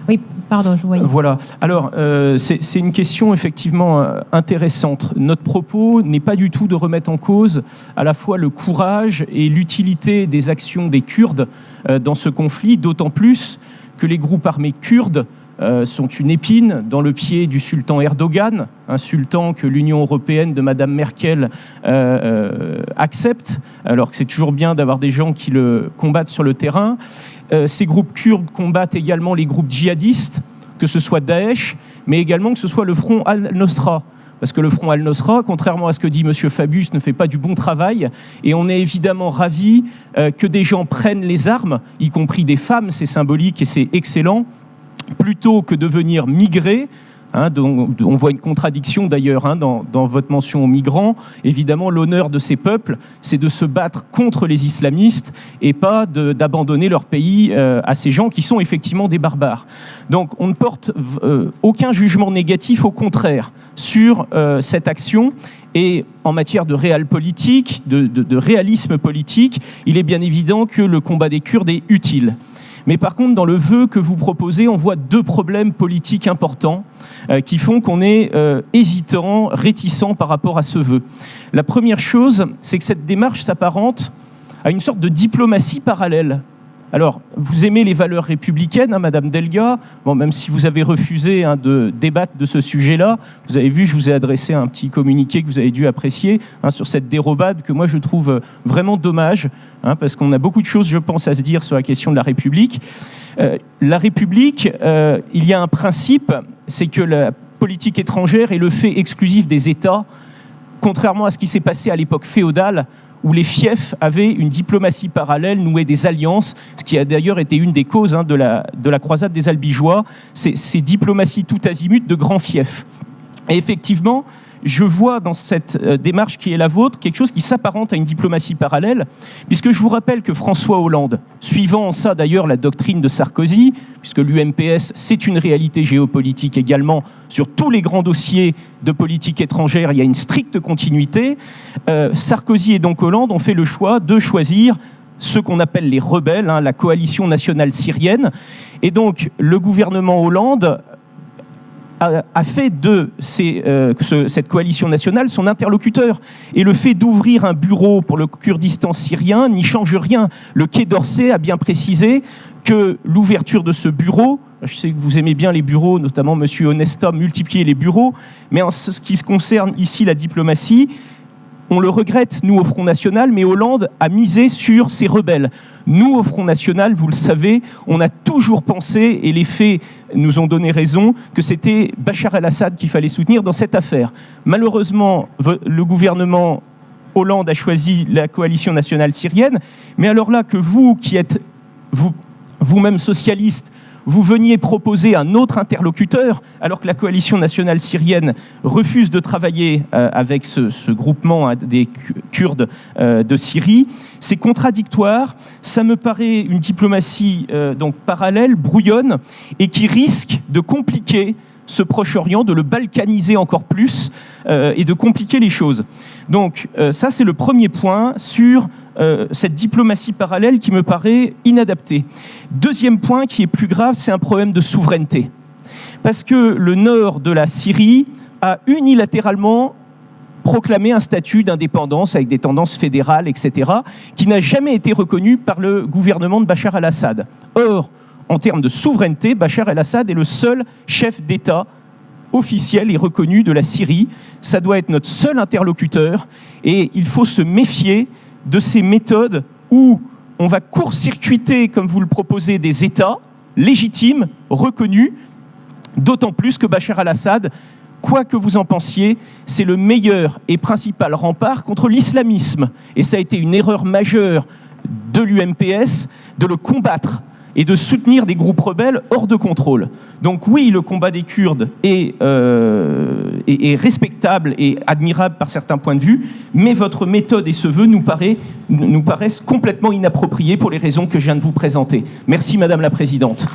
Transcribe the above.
Oui, pardon, je voyais. Voilà. Alors, c'est une question effectivement intéressante. Notre propos n'est pas du tout de remettre en cause à la fois le courage et l'utilité des actions des Kurdes dans ce conflit, d'autant plus que les groupes armés kurdes sont une épine dans le pied du sultan Erdogan, un sultan que l'Union européenne de Madame Merkel accepte, alors que c'est toujours bien d'avoir des gens qui le combattent sur le terrain. Ces groupes kurdes combattent également les groupes djihadistes, que ce soit Daesh, mais également que ce soit le front Al-Nosra. Parce que le front Al-Nosra, contrairement à ce que dit M. Fabius, ne fait pas du bon travail. Et on est évidemment ravis que des gens prennent les armes, y compris des femmes, c'est symbolique et c'est excellent, plutôt que de venir migrer. On voit une contradiction d'ailleurs dans votre mention aux migrants. Évidemment, l'honneur de ces peuples, c'est de se battre contre les islamistes et pas d'abandonner leur pays à ces gens qui sont effectivement des barbares. Donc on ne porte aucun jugement négatif, au contraire, sur cette action. Et en matière de réalisme politique, il est bien évident que le combat des Kurdes est utile. Mais par contre, dans le vœu que vous proposez, on voit deux problèmes politiques importants qui font qu'on est hésitant, réticent par rapport à ce vœu. La première chose, c'est que cette démarche s'apparente à une sorte de diplomatie parallèle. Alors, vous aimez les valeurs républicaines, Madame Delga, bon, même si vous avez refusé de débattre de ce sujet-là, vous avez vu, je vous ai adressé un petit communiqué que vous avez dû apprécier sur cette dérobade que moi je trouve vraiment dommage, parce qu'on a beaucoup de choses, je pense, à se dire sur la question de la République. La République, il y a un principe, c'est que la politique étrangère est le fait exclusif des États, contrairement à ce qui s'est passé à l'époque féodale, où les fiefs avaient une diplomatie parallèle, nouaient des alliances, ce qui a d'ailleurs été une des causes de la croisade des Albigeois, ces diplomaties tout azimut de grands fiefs. Et effectivement, je vois dans cette démarche qui est la vôtre quelque chose qui s'apparente à une diplomatie parallèle, puisque je vous rappelle que François Hollande, suivant en ça d'ailleurs la doctrine de Sarkozy, puisque l'UMPS c'est une réalité géopolitique également, sur tous les grands dossiers de politique étrangère, il y a une stricte continuité, Sarkozy et donc Hollande ont fait le choix de choisir ce qu'on appelle les rebelles, la coalition nationale syrienne, et donc le gouvernement Hollande a fait de cette coalition nationale son interlocuteur. Et le fait d'ouvrir un bureau pour le Kurdistan syrien n'y change rien. Le Quai d'Orsay a bien précisé que l'ouverture de ce bureau, je sais que vous aimez bien les bureaux, notamment M. Onesta multiplier les bureaux, mais en ce qui se concerne ici la diplomatie, on le regrette, nous, au Front National, mais Hollande a misé sur ces rebelles. Nous, au Front National, vous le savez, on a toujours pensé, et les faits nous ont donné raison, que c'était Bachar el-Assad qu'il fallait soutenir dans cette affaire. Malheureusement, le gouvernement Hollande a choisi la coalition nationale syrienne, mais alors là, que vous, qui êtes vous-même socialiste, vous veniez proposer un autre interlocuteur, alors que la coalition nationale syrienne refuse de travailler avec ce groupement des Kurdes de Syrie, c'est contradictoire. Ça me paraît une diplomatie donc parallèle, brouillonne, et qui risque de compliquer ce Proche-Orient, de le balkaniser encore plus et de compliquer les choses. Donc ça, c'est le premier point sur cette diplomatie parallèle qui me paraît inadaptée. Deuxième point qui est plus grave, c'est un problème de souveraineté. Parce que le nord de la Syrie a unilatéralement proclamé un statut d'indépendance avec des tendances fédérales, etc., qui n'a jamais été reconnu par le gouvernement de Bachar el-Assad. Or, en termes de souveraineté, Bachar el-Assad est le seul chef d'État officiel et reconnu de la Syrie. Ça doit être notre seul interlocuteur et il faut se méfier de ces méthodes où on va court-circuiter, comme vous le proposez, des États légitimes, reconnus, d'autant plus que Bachar el-Assad, quoi que vous en pensiez, c'est le meilleur et principal rempart contre l'islamisme. Et ça a été une erreur majeure de l'UMPS de le combattre et de soutenir des groupes rebelles hors de contrôle. Donc oui, le combat des Kurdes est respectable et admirable par certains points de vue, mais votre méthode et ce vœu nous paraissent complètement inappropriés pour les raisons que je viens de vous présenter. Merci Madame la Présidente.